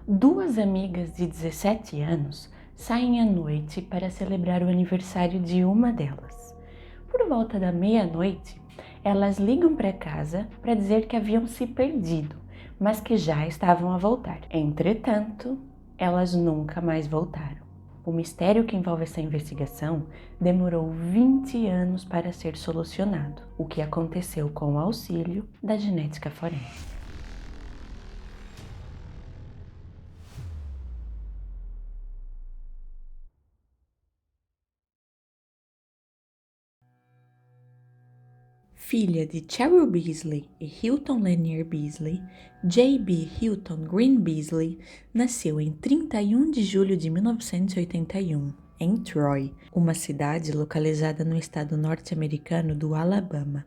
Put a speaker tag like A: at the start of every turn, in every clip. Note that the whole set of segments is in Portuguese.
A: Duas amigas de 17 anos saem à noite para celebrar o aniversário de uma delas. Por volta da meia-noite, elas ligam para casa para dizer que haviam se perdido, mas que já estavam a voltar. Entretanto, elas nunca mais voltaram. O mistério que envolve essa investigação demorou 20 anos para ser solucionado, o que aconteceu com o auxílio da genética forense. Filha de Cheryl Beasley e Hilton Lanier Beasley, J.B. Hilton Green Beasley nasceu em 31 de julho de 1981, em Troy, uma cidade localizada no estado norte-americano do Alabama.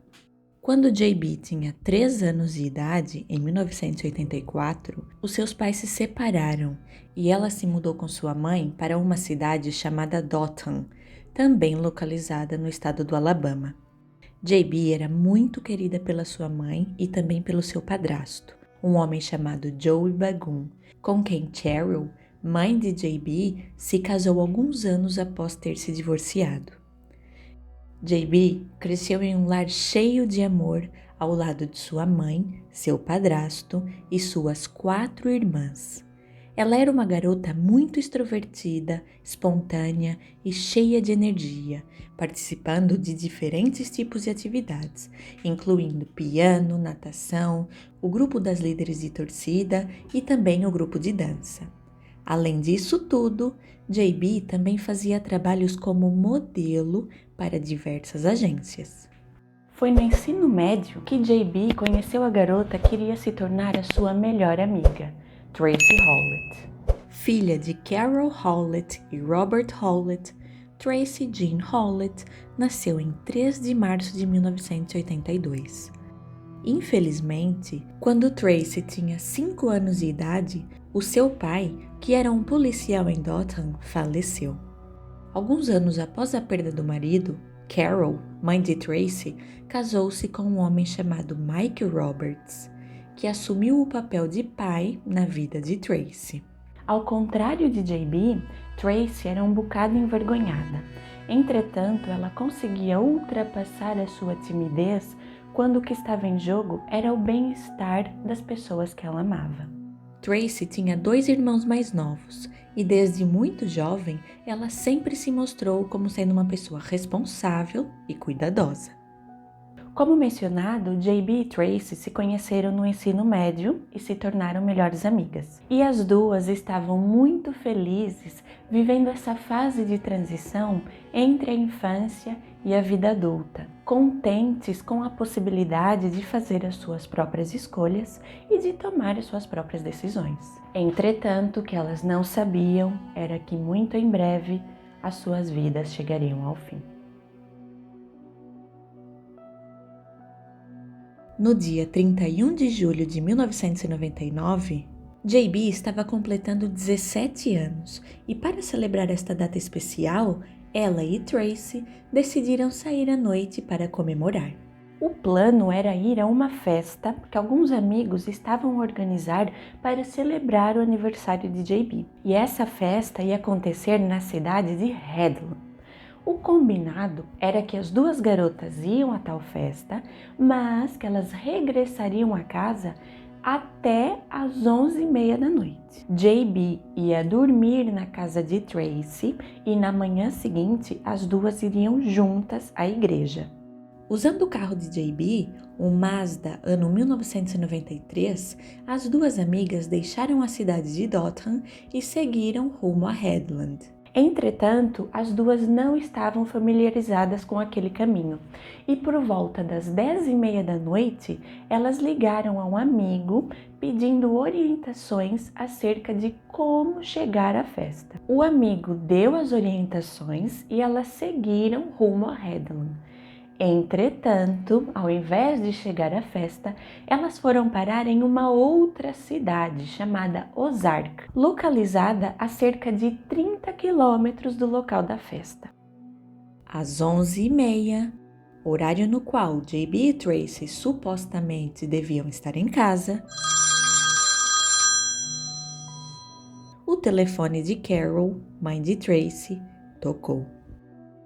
A: Quando J.B. tinha 3 anos de idade, em 1984, os seus pais se separaram e ela se mudou com sua mãe para uma cidade chamada Dothan, também localizada no estado do Alabama. J.B. era muito querida pela sua mãe e também pelo seu padrasto, um homem chamado Joey Bagun, com quem Cheryl, mãe de J.B., se casou alguns anos após ter se divorciado. J.B. cresceu em um lar cheio de amor ao lado de sua mãe, seu padrasto e suas 4 irmãs. Ela era uma garota muito extrovertida, espontânea e cheia de energia, participando de diferentes tipos de atividades, incluindo piano, natação, o grupo das líderes de torcida e também o grupo de dança. Além disso tudo, J.B. também fazia trabalhos como modelo para diversas agências. Foi no ensino médio que J.B. conheceu a garota que iria se tornar a sua melhor amiga, Tracy Howlett. Filha de Carol Howlett e Robert Howlett, Tracy Jean Howlett nasceu em 3 de março de 1982. Infelizmente, quando Tracy tinha 5 anos de idade, o seu pai, que era um policial em Dothan, faleceu. Alguns anos após a perda do marido, Carol, mãe de Tracy, casou-se com um homem chamado Mike Roberts, que assumiu o papel de pai na vida de Tracy. Ao contrário de J.B., Tracy era um bocado envergonhada. Entretanto, ela conseguia ultrapassar a sua timidez quando o que estava em jogo era o bem-estar das pessoas que ela amava. Tracy tinha 2 irmãos mais novos e desde muito jovem ela sempre se mostrou como sendo uma pessoa responsável e cuidadosa. Como mencionado, J.B. e Tracy se conheceram no ensino médio e se tornaram melhores amigas. E as duas estavam muito felizes vivendo essa fase de transição entre a infância e a vida adulta, contentes com a possibilidade de fazer as suas próprias escolhas e de tomar as suas próprias decisões. Entretanto, o que elas não sabiam era que muito em breve as suas vidas chegariam ao fim. No dia 31 de julho de 1999, J.B. estava completando 17 anos e para celebrar esta data especial, ela e Tracy decidiram sair à noite para comemorar. O plano era ir a uma festa que alguns amigos estavam a organizar para celebrar o aniversário de J.B. E essa festa ia acontecer na cidade de Headland. O combinado era que as duas garotas iam a tal festa, mas que elas regressariam a casa até às 11h30 da noite. J.B. ia dormir na casa de Tracy e na manhã seguinte as duas iriam juntas à igreja. Usando o carro de J.B., um Mazda ano 1993, as duas amigas deixaram a cidade de Dothan e seguiram rumo a Headland. Entretanto, as duas não estavam familiarizadas com aquele caminho e por volta das 10h30 da noite, elas ligaram a um amigo pedindo orientações acerca de como chegar à festa. O amigo deu as orientações e elas seguiram rumo a Headland. Entretanto, ao invés de chegar à festa, elas foram parar em uma outra cidade chamada Ozark, localizada a cerca de 30 quilômetros do local da festa. Às 11h30, horário no qual J.B. e Tracy supostamente deviam estar em casa, o telefone de Carol, mãe de Tracy, tocou.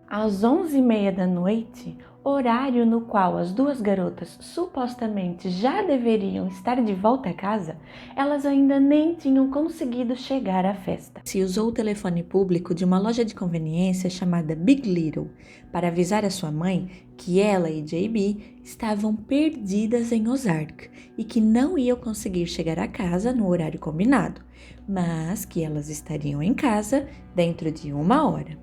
A: Às 11h30 da noite, horário no qual as duas garotas supostamente já deveriam estar de volta a casa, elas ainda nem tinham conseguido chegar à festa. Se usou o telefone público de uma loja de conveniência chamada Big Little para avisar a sua mãe que ela e JB estavam perdidas em Ozark e que não iam conseguir chegar a casa no horário combinado, mas que elas estariam em casa dentro de 1 hora.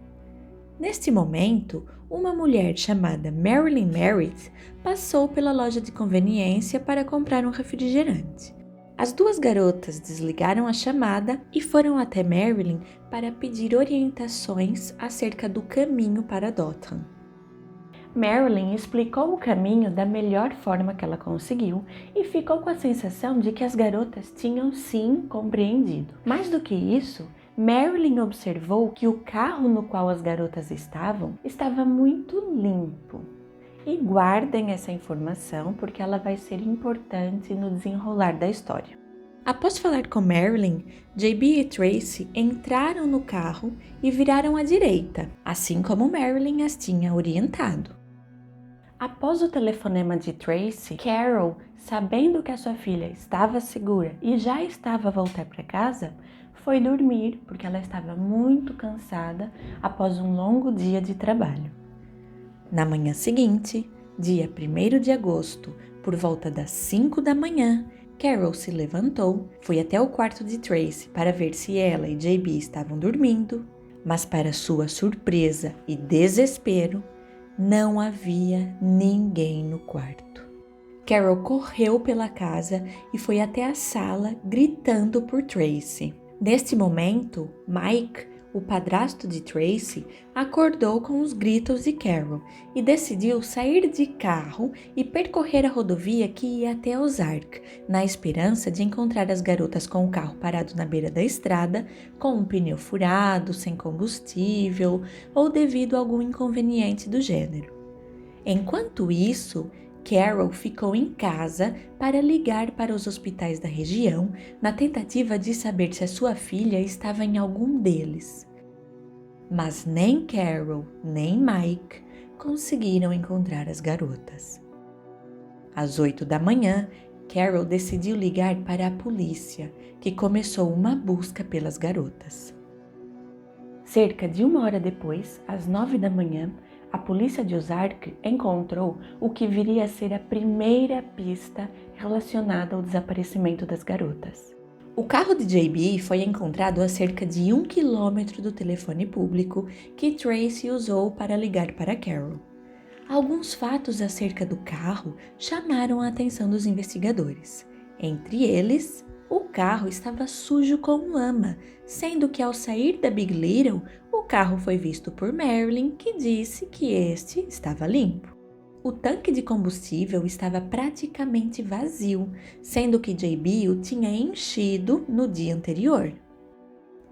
A: Neste momento, uma mulher chamada Marilyn Merritt passou pela loja de conveniência para comprar um refrigerante. As duas garotas desligaram a chamada e foram até Marilyn para pedir orientações acerca do caminho para Dothan. Marilyn explicou o caminho da melhor forma que ela conseguiu e ficou com a sensação de que as garotas tinham sim compreendido. Mais do que isso, Marilyn observou que o carro no qual as garotas estavam estava muito limpo. E guardem essa informação porque ela vai ser importante no desenrolar da história. Após falar com Marilyn, JB e Tracy entraram no carro e viraram à direita, assim como Marilyn as tinha orientado. Após o telefonema de Tracy, Carol, sabendo que a sua filha estava segura e já estava a voltar para casa, foi dormir porque ela estava muito cansada após um longo dia de trabalho. Na manhã seguinte, dia 1º de agosto, por volta das 5 da manhã, Carol se levantou, foi até o quarto de Tracy para ver se ela e JB estavam dormindo, mas para sua surpresa e desespero, não havia ninguém no quarto. Carol correu pela casa e foi até a sala gritando por Tracy. Neste momento, Mike, o padrasto de Tracy, acordou com os gritos de Carol e decidiu sair de carro e percorrer a rodovia que ia até Ozark, na esperança de encontrar as garotas com o carro parado na beira da estrada, com um pneu furado, sem combustível ou devido a algum inconveniente do gênero. Enquanto isso, Carol ficou em casa para ligar para os hospitais da região na tentativa de saber se a sua filha estava em algum deles. Mas nem Carol nem Mike conseguiram encontrar as garotas. Às 8 da manhã, Carol decidiu ligar para a polícia, que começou uma busca pelas garotas. Cerca de 1 hora depois, às 9 da manhã, a polícia de Ozark encontrou o que viria a ser a primeira pista relacionada ao desaparecimento das garotas. O carro de JB foi encontrado a cerca de 1 quilômetro do telefone público que Tracy usou para ligar para Carol. Alguns fatos acerca do carro chamaram a atenção dos investigadores. Entre eles, o carro estava sujo com lama, sendo que ao sair da Big Little, o carro foi visto por Marilyn, que disse que este estava limpo. O tanque de combustível estava praticamente vazio, sendo que JB o tinha enchido no dia anterior.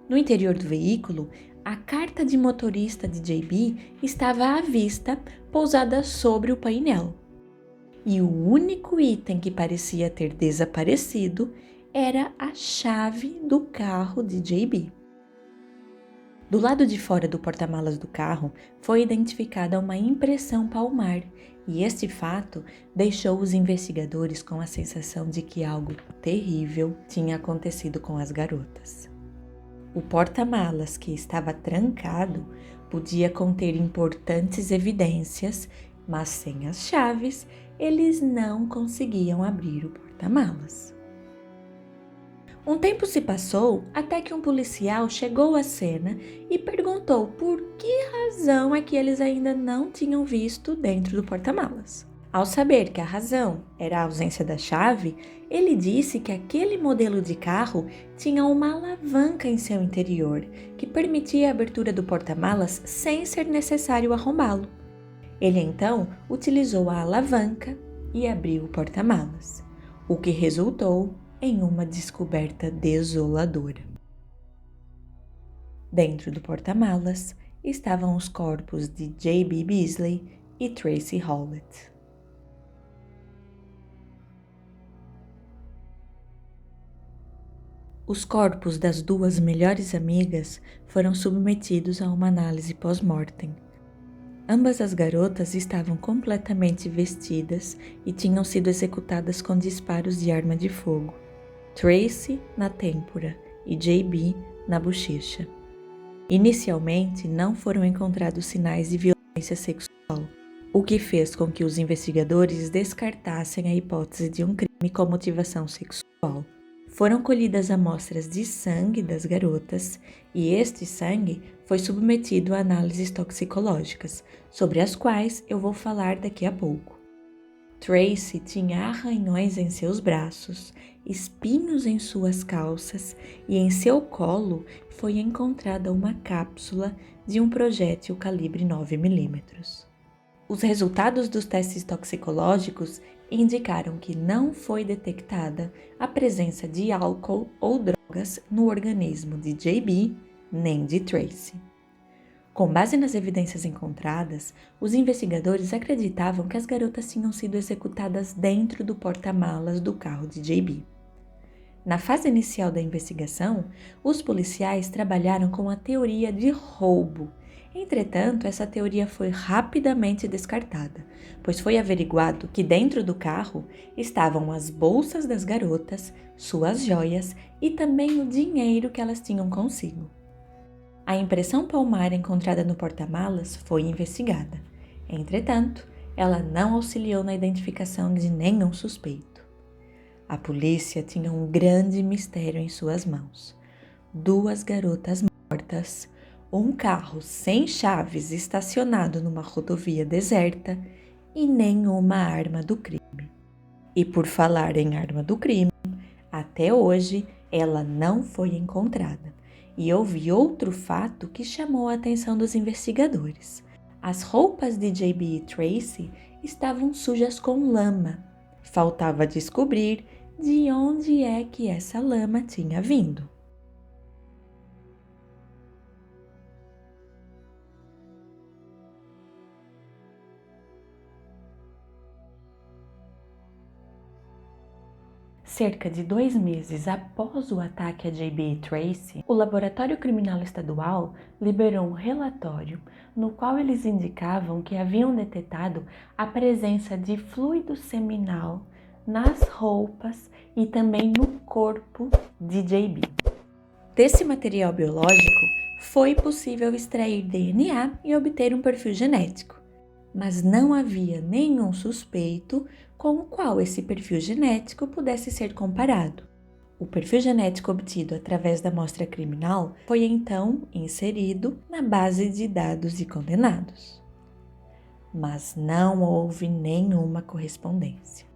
A: No interior do veículo, a carta de motorista de JB estava à vista, pousada sobre o painel. E o único item que parecia ter desaparecido era a chave do carro de JB. Do lado de fora do porta-malas do carro foi identificada uma impressão palmar, e este fato deixou os investigadores com a sensação de que algo terrível tinha acontecido com as garotas. O porta-malas, que estava trancado, podia conter importantes evidências, mas sem as chaves, eles não conseguiam abrir o porta-malas. Um tempo se passou até que um policial chegou à cena e perguntou por que razão é que eles ainda não tinham visto dentro do porta-malas. Ao saber que a razão era a ausência da chave, ele disse que aquele modelo de carro tinha uma alavanca em seu interior que permitia a abertura do porta-malas sem ser necessário arrombá-lo. Ele então utilizou a alavanca e abriu o porta-malas, o que resultou em uma descoberta desoladora. Dentro do porta-malas estavam os corpos de JB Beasley e Tracy Howlett. Os corpos das duas melhores amigas foram submetidos a uma análise pós-mortem. Ambas as garotas estavam completamente vestidas e tinham sido executadas com disparos de arma de fogo. Tracy na têmpora e JB na bochecha. Inicialmente, não foram encontrados sinais de violência sexual, o que fez com que os investigadores descartassem a hipótese de um crime com motivação sexual. Foram colhidas amostras de sangue das garotas e este sangue foi submetido a análises toxicológicas, sobre as quais eu vou falar daqui a pouco. Tracy tinha arranhões em seus braços, espinhos em suas calças e em seu colo foi encontrada uma cápsula de um projétil calibre 9mm. Os resultados dos testes toxicológicos indicaram que não foi detectada a presença de álcool ou drogas no organismo de JB nem de Tracy. Com base nas evidências encontradas, os investigadores acreditavam que as garotas tinham sido executadas dentro do porta-malas do carro de JB. Na fase inicial da investigação, os policiais trabalharam com a teoria de roubo. Entretanto, essa teoria foi rapidamente descartada, pois foi averiguado que dentro do carro estavam as bolsas das garotas, suas joias e também o dinheiro que elas tinham consigo. A impressão palmar encontrada no porta-malas foi investigada. Entretanto, ela não auxiliou na identificação de nenhum suspeito. A polícia tinha um grande mistério em suas mãos. 2 garotas mortas, um carro sem chaves estacionado numa rodovia deserta e nenhuma arma do crime. E por falar em arma do crime, até hoje ela não foi encontrada. E houve outro fato que chamou a atenção dos investigadores. As roupas de JB e Tracy estavam sujas com lama. Faltava descobrir de onde é que essa lama tinha vindo. Cerca de 2 meses após o ataque a JB e Tracy, o Laboratório Criminal Estadual liberou um relatório no qual eles indicavam que haviam detectado a presença de fluido seminal nas roupas e também no corpo de JB. Desse material biológico, foi possível extrair DNA e obter um perfil genético, mas não havia nenhum suspeito com o qual esse perfil genético pudesse ser comparado. O perfil genético obtido através da amostra criminal foi então inserido na base de dados de condenados. Mas não houve nenhuma correspondência.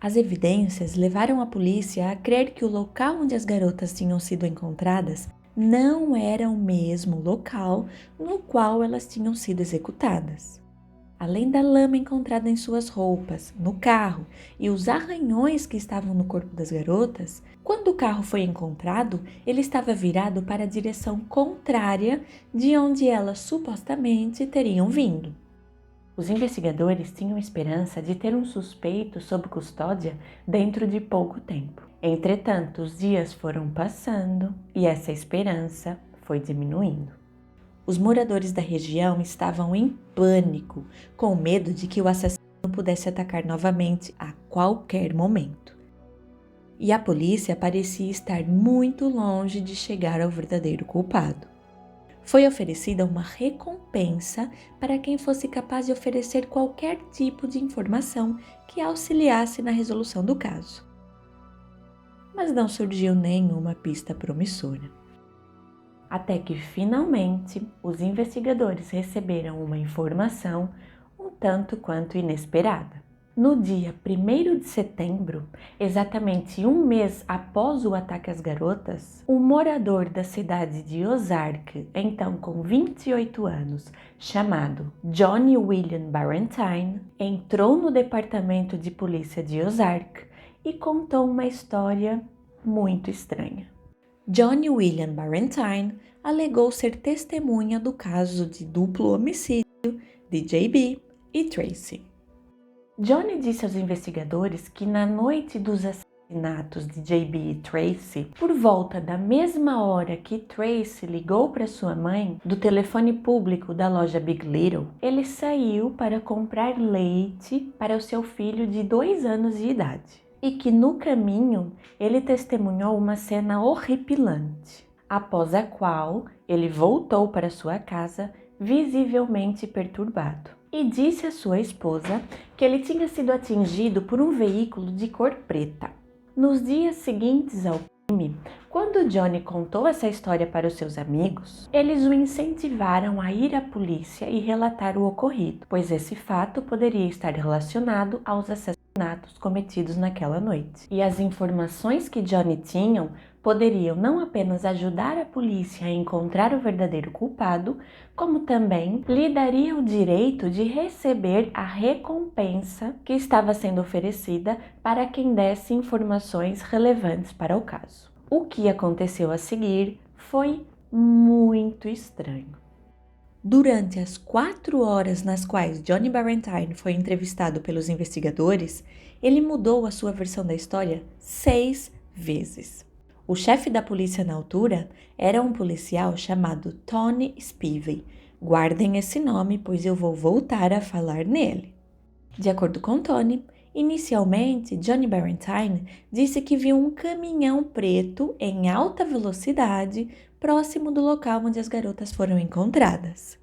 A: As evidências levaram a polícia a crer que o local onde as garotas tinham sido encontradas não era o mesmo local no qual elas tinham sido executadas. Além da lama encontrada em suas roupas, no carro e os arranhões que estavam no corpo das garotas, quando o carro foi encontrado, ele estava virado para a direção contrária de onde elas supostamente teriam vindo. Os investigadores tinham esperança de ter um suspeito sob custódia dentro de pouco tempo. Entretanto, os dias foram passando e essa esperança foi diminuindo. Os moradores da região estavam em pânico, com medo de que o assassino pudesse atacar novamente a qualquer momento. E a polícia parecia estar muito longe de chegar ao verdadeiro culpado. Foi oferecida uma recompensa para quem fosse capaz de oferecer qualquer tipo de informação que auxiliasse na resolução do caso. Mas não surgiu nenhuma pista promissora. Até que, finalmente, os investigadores receberam uma informação um tanto quanto inesperada. No dia 1º de setembro, exatamente um mês após o ataque às garotas, um morador da cidade de Ozark, então com 28 anos, chamado Johnny William Barrentine, entrou no departamento de polícia de Ozark e contou uma história muito estranha. Johnny William Barrentine alegou ser testemunha do caso de duplo homicídio de JB e Tracy. Johnny disse aos investigadores que na noite dos assassinatos de JB e Tracy, por volta da mesma hora que Tracy ligou para sua mãe do telefone público da loja Big Little, ele saiu para comprar leite para o seu filho de 2 anos de idade. E que no caminho ele testemunhou uma cena horripilante, após a qual ele voltou para sua casa visivelmente perturbado. E disse à sua esposa que ele tinha sido atingido por um veículo de cor preta. Nos dias seguintes ao crime, quando Johnny contou essa história para os seus amigos, eles o incentivaram a ir à polícia e relatar o ocorrido, pois esse fato poderia estar relacionado aos assassinatos cometidos naquela noite. E as informações que Johnny tinha poderiam não apenas ajudar a polícia a encontrar o verdadeiro culpado, como também lhe daria o direito de receber a recompensa que estava sendo oferecida para quem desse informações relevantes para o caso. O que aconteceu a seguir foi muito estranho. Durante as 4 horas nas quais Johnny Barrentine foi entrevistado pelos investigadores, ele mudou a sua versão da história 6 vezes. O chefe da polícia na altura era um policial chamado Tony Spivey. Guardem esse nome, pois eu vou voltar a falar nele. De acordo com Tony, inicialmente Johnny Barrentine disse que viu um caminhão preto em alta velocidade próximo do local onde as garotas foram encontradas.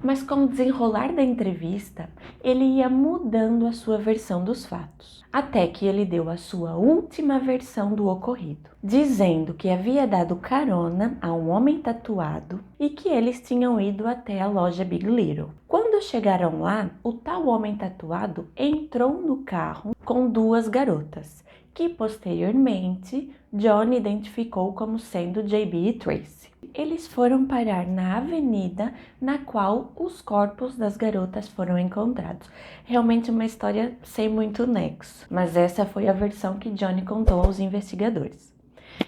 A: Mas com o desenrolar da entrevista, ele ia mudando a sua versão dos fatos, até que ele deu a sua última versão do ocorrido, dizendo que havia dado carona a um homem tatuado e que eles tinham ido até a loja Big Little. Quando chegaram lá, o tal homem tatuado entrou no carro com 2 garotas, que posteriormente Johnny identificou como sendo JB e Tracy. Eles foram parar na avenida na qual os corpos das garotas foram encontrados. Realmente uma história sem muito nexo, mas essa foi a versão que Johnny contou aos investigadores.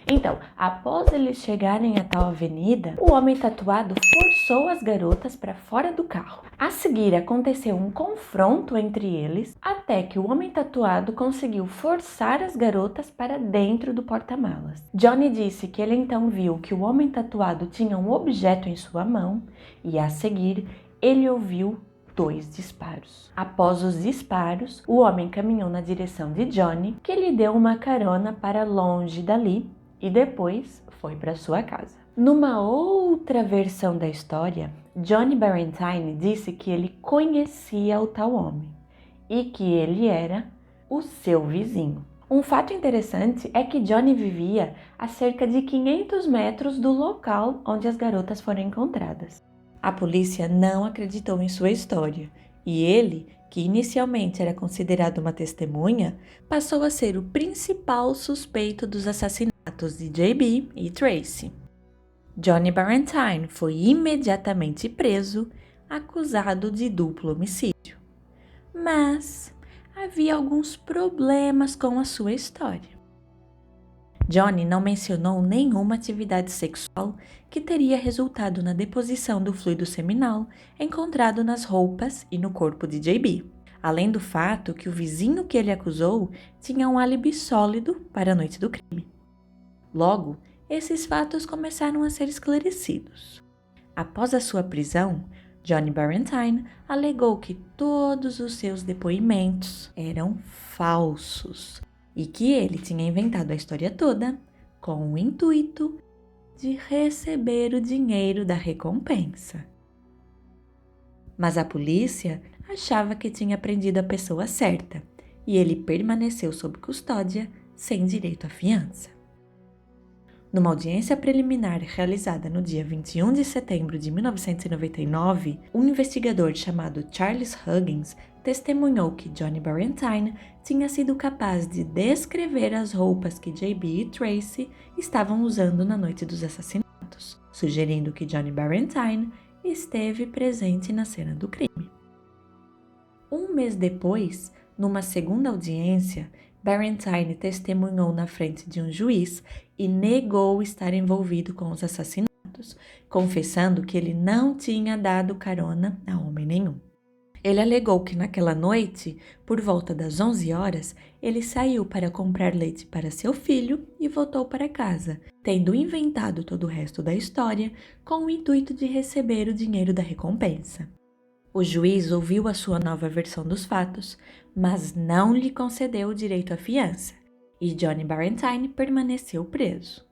A: Então, após eles chegarem a tal avenida, o homem tatuado forçou as garotas para fora do carro. A seguir, aconteceu um confronto entre eles, até que o homem tatuado conseguiu forçar as garotas para dentro do porta-malas. Johnny disse que ele então viu que o homem tatuado tinha um objeto em sua mão e, a seguir, ele ouviu 2 disparos. Após os disparos, o homem caminhou na direção de Johnny, que lhe deu uma carona para longe dali e depois foi para sua casa. Numa outra versão da história, Johnny Barrentine disse que ele conhecia o tal homem e que ele era o seu vizinho. Um fato interessante é que Johnny vivia a cerca de 500 metros do local onde as garotas foram encontradas. A polícia não acreditou em sua história e ele, que inicialmente era considerado uma testemunha, passou a ser o principal suspeito dos assassinatos de JB e Tracy. Johnny Barrentine foi imediatamente preso, acusado de duplo homicídio. Mas havia alguns problemas com a sua história. Johnny não mencionou nenhuma atividade sexual que teria resultado na deposição do fluido seminal encontrado nas roupas e no corpo de JB, além do fato que o vizinho que ele acusou tinha um álibi sólido para a noite do crime. Logo, esses fatos começaram a ser esclarecidos. Após a sua prisão, Johnny Barrentine alegou que todos os seus depoimentos eram falsos e que ele tinha inventado a história toda com o intuito de receber o dinheiro da recompensa. Mas a polícia achava que tinha prendido a pessoa certa e ele permaneceu sob custódia sem direito à fiança. Numa audiência preliminar realizada no dia 21 de setembro de 1999, um investigador chamado Charles Huggins testemunhou que Johnny Barrentine tinha sido capaz de descrever as roupas que JB e Tracy estavam usando na noite dos assassinatos, sugerindo que Johnny Barrentine esteve presente na cena do crime. Um mês depois, numa segunda audiência, Barrentine testemunhou na frente de um juiz e negou estar envolvido com os assassinatos, confessando que ele não tinha dado carona a homem nenhum. Ele alegou que naquela noite, por volta das 11 horas, ele saiu para comprar leite para seu filho e voltou para casa, tendo inventado todo o resto da história com o intuito de receber o dinheiro da recompensa. O juiz ouviu a sua nova versão dos fatos, mas não lhe concedeu o direito à fiança, e Johnny Barentine permaneceu preso.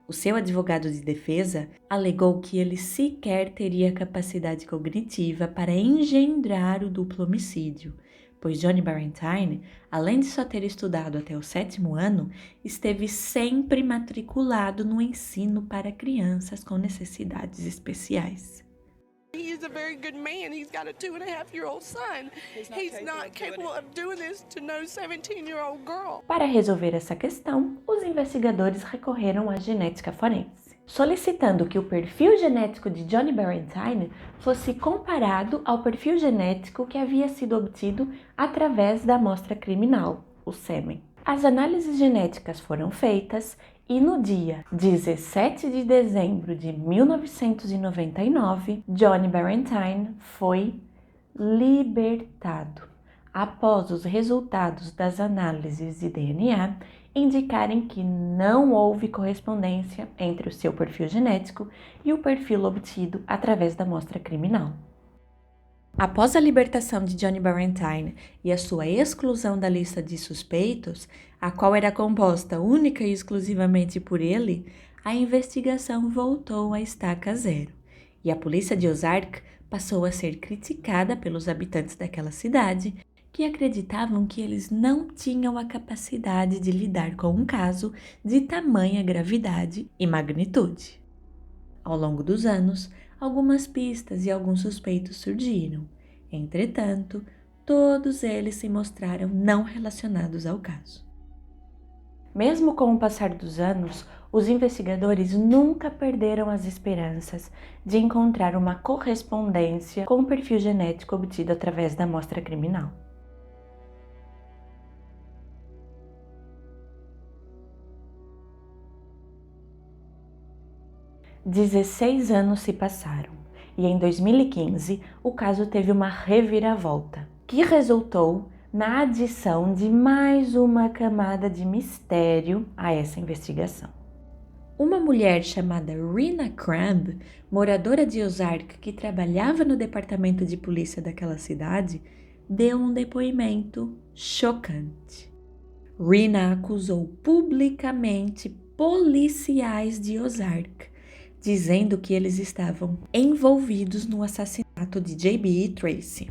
A: O seu advogado de defesa alegou que ele sequer teria capacidade cognitiva para engendrar o duplo homicídio, pois Johnny Barentine, além de só ter estudado até o 7º ano, esteve sempre matriculado no ensino para crianças com necessidades especiais.
B: He's a very good man. He's got a 2.5-year-old son. He's not capable of doing this to no 17-year-old girl.
A: Para resolver essa questão, os investigadores recorreram à genética forense, solicitando que o perfil genético de Johnny Barentine fosse comparado ao perfil genético que havia sido obtido através da amostra criminal, o sêmen. As análises genéticas foram feitas e no dia 17 de dezembro de 1999, Johnny Barentine foi libertado, após os resultados das análises de DNA indicarem que não houve correspondência entre o seu perfil genético e o perfil obtido através da amostra criminal. Após a libertação de Johnny Barentine e a sua exclusão da lista de suspeitos, a qual era composta única e exclusivamente por ele, a investigação voltou à estaca zero e a polícia de Ozark passou a ser criticada pelos habitantes daquela cidade que acreditavam que eles não tinham a capacidade de lidar com um caso de tamanha gravidade e magnitude. Ao longo dos anos, algumas pistas e alguns suspeitos surgiram. Entretanto, todos eles se mostraram não relacionados ao caso. Mesmo com o passar dos anos, os investigadores nunca perderam as esperanças de encontrar uma correspondência com o perfil genético obtido através da amostra criminal. Dezesseis anos se passaram e em 2015 o caso teve uma reviravolta, que resultou na adição de mais uma camada de mistério a essa investigação. Uma mulher chamada Rena Cramb, moradora de Ozark que trabalhava no departamento de polícia daquela cidade, deu um depoimento chocante. Rena acusou publicamente policiais de Ozark, dizendo que eles estavam envolvidos no assassinato de JB e Tracy.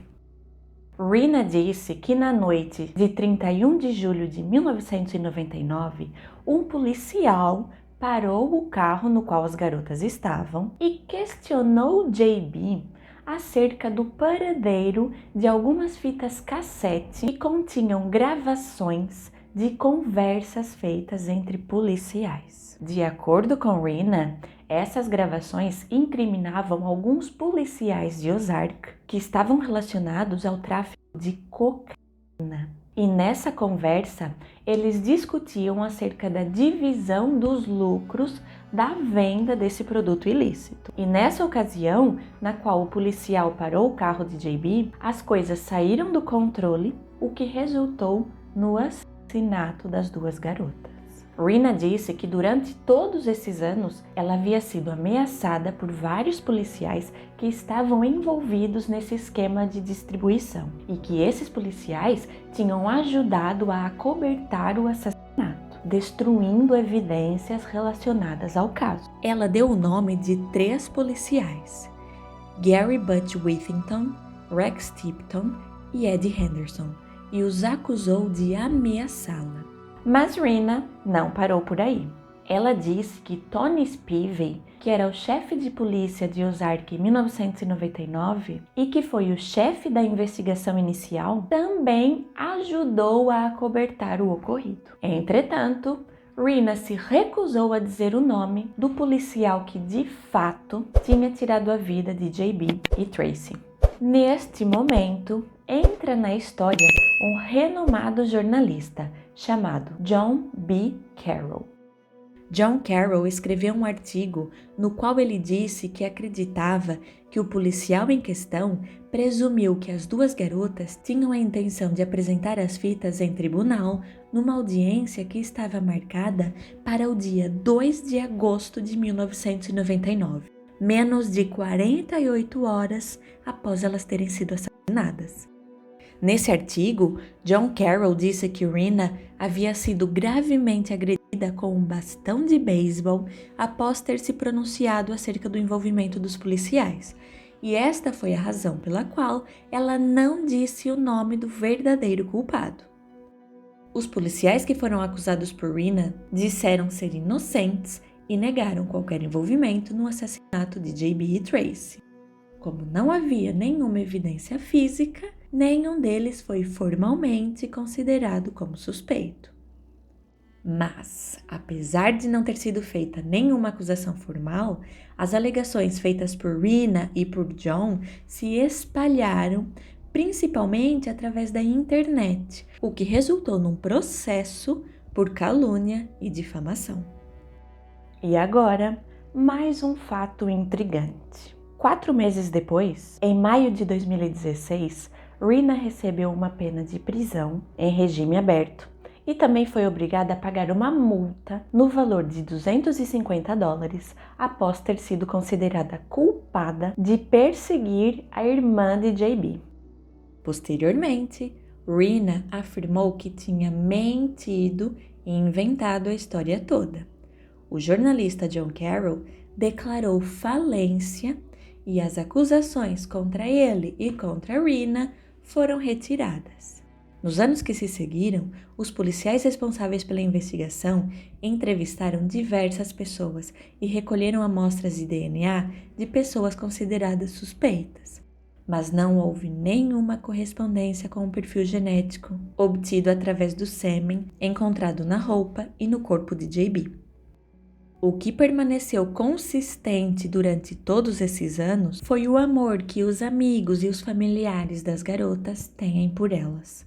A: Rena disse que na noite de 31 de julho de 1999, um policial parou o carro no qual as garotas estavam e questionou JB acerca do paradeiro de algumas fitas cassete que continham gravações de conversas feitas entre policiais. De acordo com Rena, essas gravações incriminavam alguns policiais de Ozark que estavam relacionados ao tráfico de cocaína. E nessa conversa, eles discutiam acerca da divisão dos lucros da venda desse produto ilícito. E nessa ocasião, na qual o policial parou o carro de JB, as coisas saíram do controle, o que resultou no assassinato das duas garotas. Rena disse que durante todos esses anos ela havia sido ameaçada por vários policiais que estavam envolvidos nesse esquema de distribuição e que esses policiais tinham ajudado a acobertar o assassinato, destruindo evidências relacionadas ao caso. Ela deu o nome de 3 policiais: Gary Butch Whittington, Rex Tipton e Eddie Henderson, e os acusou de ameaçá-la. Mas Rena não parou por aí. Ela disse que Tony Spivey, que era o chefe de polícia de Ozark em 1999 e que foi o chefe da investigação inicial, também ajudou a acobertar o ocorrido. Entretanto, Rena se recusou a dizer o nome do policial que de fato tinha tirado a vida de JB e Tracy. Neste momento, entra na história um renomado jornalista chamado John B. Carroll. John Carroll escreveu um artigo no qual ele disse que acreditava que o policial em questão presumiu que as duas garotas tinham a intenção de apresentar as fitas em tribunal numa audiência que estava marcada para o dia 2 de agosto de 1999, menos de 48 horas após elas terem sido assassinadas. Nesse artigo, John Carroll disse que Rena havia sido gravemente agredida com um bastão de beisebol após ter se pronunciado acerca do envolvimento dos policiais, e esta foi a razão pela qual ela não disse o nome do verdadeiro culpado. Os policiais que foram acusados por Rena disseram ser inocentes e negaram qualquer envolvimento no assassinato de JB e Tracy. Como não havia nenhuma evidência física, nenhum deles foi formalmente considerado como suspeito. Mas, apesar de não ter sido feita nenhuma acusação formal, as alegações feitas por Rena e por John se espalharam principalmente através da internet, o que resultou num processo por calúnia e difamação. E agora, mais um fato intrigante. 4 meses depois, em maio de 2016, Rena recebeu uma pena de prisão em regime aberto e também foi obrigada a pagar uma multa no valor de $250 após ter sido considerada culpada de perseguir a irmã de JB. Posteriormente, Rena afirmou que tinha mentido e inventado a história toda. O jornalista John Carroll declarou falência e as acusações contra ele e contra Rena foram retiradas. Nos anos que se seguiram, os policiais responsáveis pela investigação entrevistaram diversas pessoas e recolheram amostras de DNA de pessoas consideradas suspeitas, mas não houve nenhuma correspondência com o perfil genético obtido através do sêmen encontrado na roupa e no corpo de JB. O que permaneceu consistente durante todos esses anos foi o amor que os amigos e os familiares das garotas têm por elas.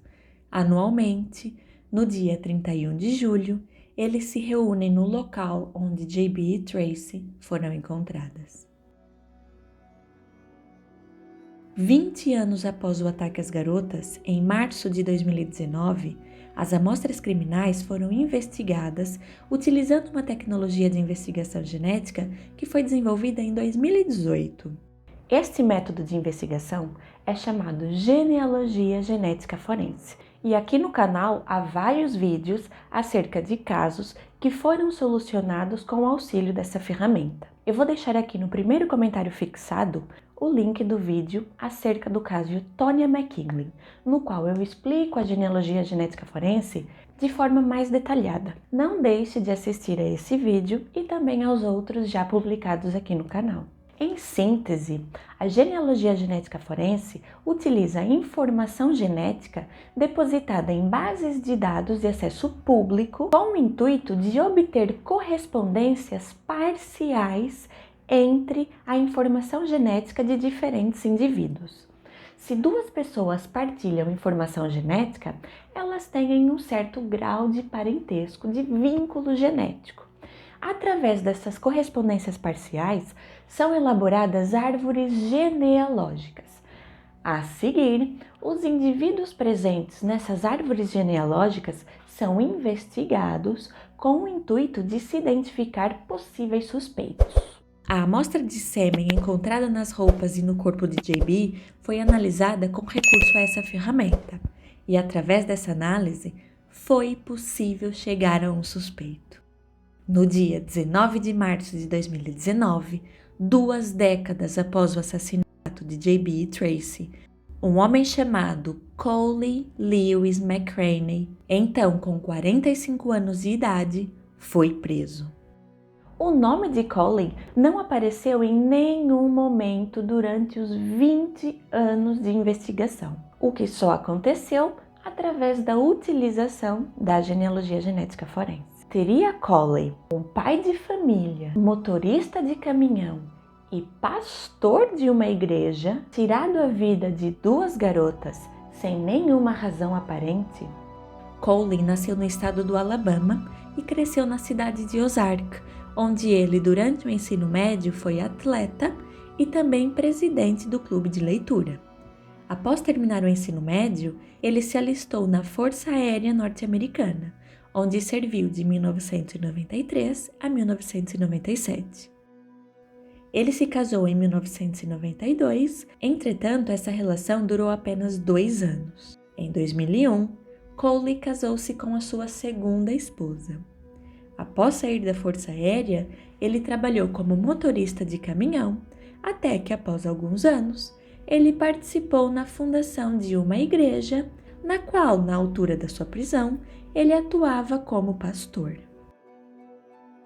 A: Anualmente, no dia 31 de julho, eles se reúnem no local onde JB e Tracy foram encontradas. 20 anos após o ataque às garotas, em março de 2019, as amostras criminais foram investigadas utilizando uma tecnologia de investigação genética que foi desenvolvida em 2018. Este método de investigação é chamado genealogia genética forense. E aqui no canal há vários vídeos acerca de casos que foram solucionados com o auxílio dessa ferramenta. Eu vou deixar aqui no primeiro comentário fixado o link do vídeo acerca do caso de Tonya McKinley, no qual eu explico a genealogia genética forense de forma mais detalhada. Não deixe de assistir a esse vídeo e também aos outros já publicados aqui no canal. Em síntese, a genealogia genética forense utiliza informação genética depositada em bases de dados de acesso público com o intuito de obter correspondências parciais entre a informação genética de diferentes indivíduos. Se duas pessoas partilham informação genética, elas têm um certo grau de parentesco, de vínculo genético. Através dessas correspondências parciais, são elaboradas árvores genealógicas. A seguir, os indivíduos presentes nessas árvores genealógicas são investigados com o intuito de se identificar possíveis suspeitos. A amostra de sêmen encontrada nas roupas e no corpo de JB foi analisada com recurso a essa ferramenta, e através dessa análise foi possível chegar a um suspeito. No dia 19 de março de 2019, 2 décadas após o assassinato de JB e Tracy, um homem chamado Coley Lewis McCraney, então com 45 anos de idade, foi preso. O nome de Coley não apareceu em nenhum momento durante os 20 anos de investigação, o que só aconteceu através da utilização da genealogia genética forense. Teria Coley, um pai de família, motorista de caminhão e pastor de uma igreja, tirado a vida de 2 garotas sem nenhuma razão aparente? Coley nasceu no estado do Alabama e cresceu na cidade de Ozark, onde ele, durante o ensino médio, foi atleta e também presidente do clube de leitura. Após terminar o ensino médio, ele se alistou na Força Aérea Norte-Americana, onde serviu de 1993 a 1997. Ele se casou em 1992, entretanto, essa relação durou apenas 2 anos. Em 2001, Coley casou-se com a sua segunda esposa. Após sair da Força Aérea, ele trabalhou como motorista de caminhão, até que, após alguns anos, ele participou na fundação de uma igreja, na qual, na altura da sua prisão, ele atuava como pastor.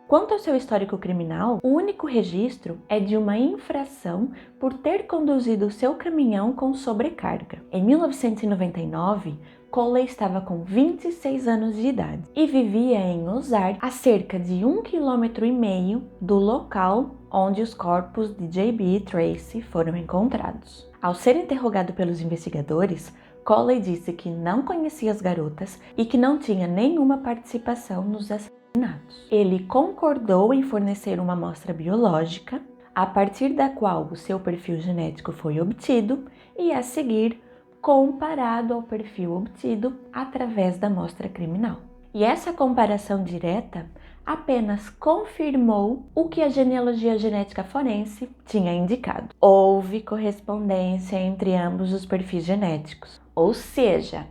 A: Quanto ao seu histórico criminal, o único registro é de uma infração por ter conduzido seu caminhão com sobrecarga. Em 1999, Coley estava com 26 anos de idade e vivia em Ozark, a cerca de 1,5 km do local onde os corpos de J.B. e Tracy foram encontrados. Ao ser interrogado pelos investigadores, Coley disse que não conhecia as garotas e que não tinha nenhuma participação nos assassinatos. Ele concordou em fornecer uma amostra biológica, a partir da qual o seu perfil genético foi obtido e, a seguir, comparado ao perfil obtido através da amostra criminal. E essa comparação direta apenas confirmou o que a genealogia genética forense tinha indicado. Houve correspondência entre ambos os perfis genéticos, ou seja,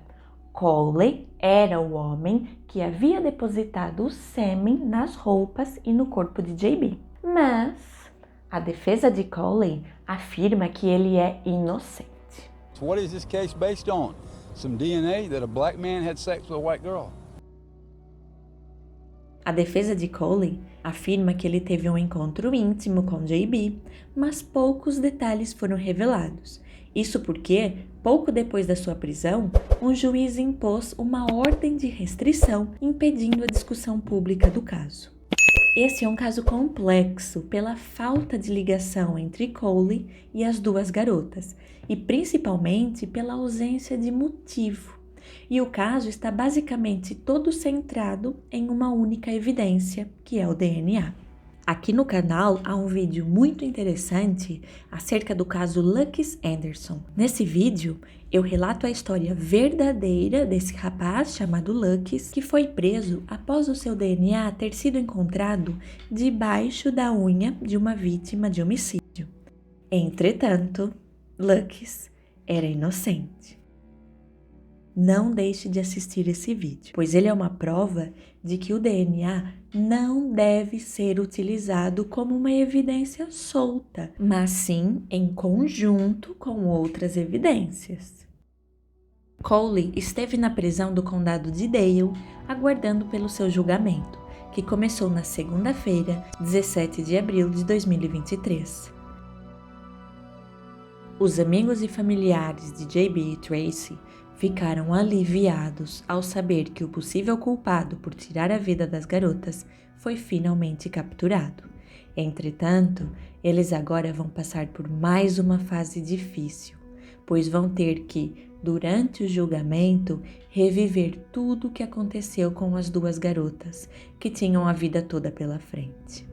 A: Coley era o homem que havia depositado o sêmen nas roupas e no corpo de J.B. Mas a defesa de Coley afirma que ele é inocente.
C: So what is this case based on? Some DNA that a black man had sex with a white girl.
A: A defesa de Coley afirma que ele teve um encontro íntimo com J.B., mas poucos detalhes foram revelados. Isso porque, pouco depois da sua prisão, um juiz impôs uma ordem de restrição impedindo a discussão pública do caso. Esse é um caso complexo pela falta de ligação entre Coley e as duas garotas e principalmente pela ausência de motivo. E o caso está basicamente todo centrado em uma única evidência, que é o DNA. Aqui no canal há um vídeo muito interessante acerca do caso Lucas Anderson. Nesse vídeo, eu relato a história verdadeira desse rapaz chamado Lucas, que foi preso após o seu DNA ter sido encontrado debaixo da unha de uma vítima de homicídio. Entretanto, Lucas era inocente. Não deixe de assistir esse vídeo, pois ele é uma prova de que o DNA não deve ser utilizado como uma evidência solta, mas sim em conjunto com outras evidências. Coley esteve na prisão do condado de Dale, aguardando pelo seu julgamento, que começou na segunda-feira, 17 de abril de 2023. Os amigos e familiares de J.B. e Tracy ficaram aliviados ao saber que o possível culpado por tirar a vida das garotas foi finalmente capturado. Entretanto, eles agora vão passar por mais uma fase difícil, pois vão ter que, durante o julgamento, reviver tudo o que aconteceu com as duas garotas, que tinham a vida toda pela frente.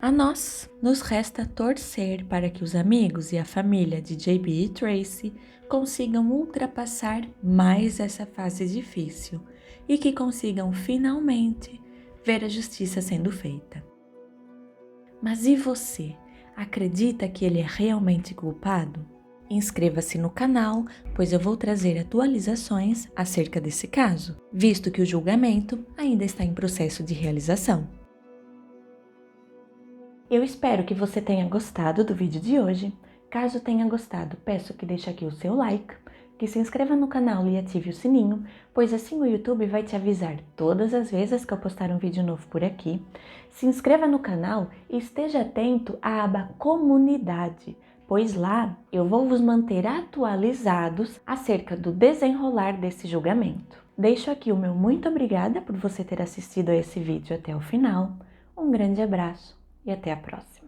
A: A nós nos resta torcer para que os amigos e a família de J.B. e Tracy consigam ultrapassar mais essa fase difícil e que consigam finalmente ver a justiça sendo feita. Mas e você? Acredita que ele é realmente culpado? Inscreva-se no canal, pois eu vou trazer atualizações acerca desse caso, visto que o julgamento ainda está em processo de realização. Eu espero que você tenha gostado do vídeo de hoje. Caso tenha gostado, peço que deixe aqui o seu like, que se inscreva no canal e ative o sininho, pois assim o YouTube vai te avisar todas as vezes que eu postar um vídeo novo por aqui. Se inscreva no canal e esteja atento à aba Comunidade, pois lá eu vou vos manter atualizados acerca do desenrolar desse julgamento. Deixo aqui o meu muito obrigada por você ter assistido a esse vídeo até o final. Um grande abraço e até a próxima.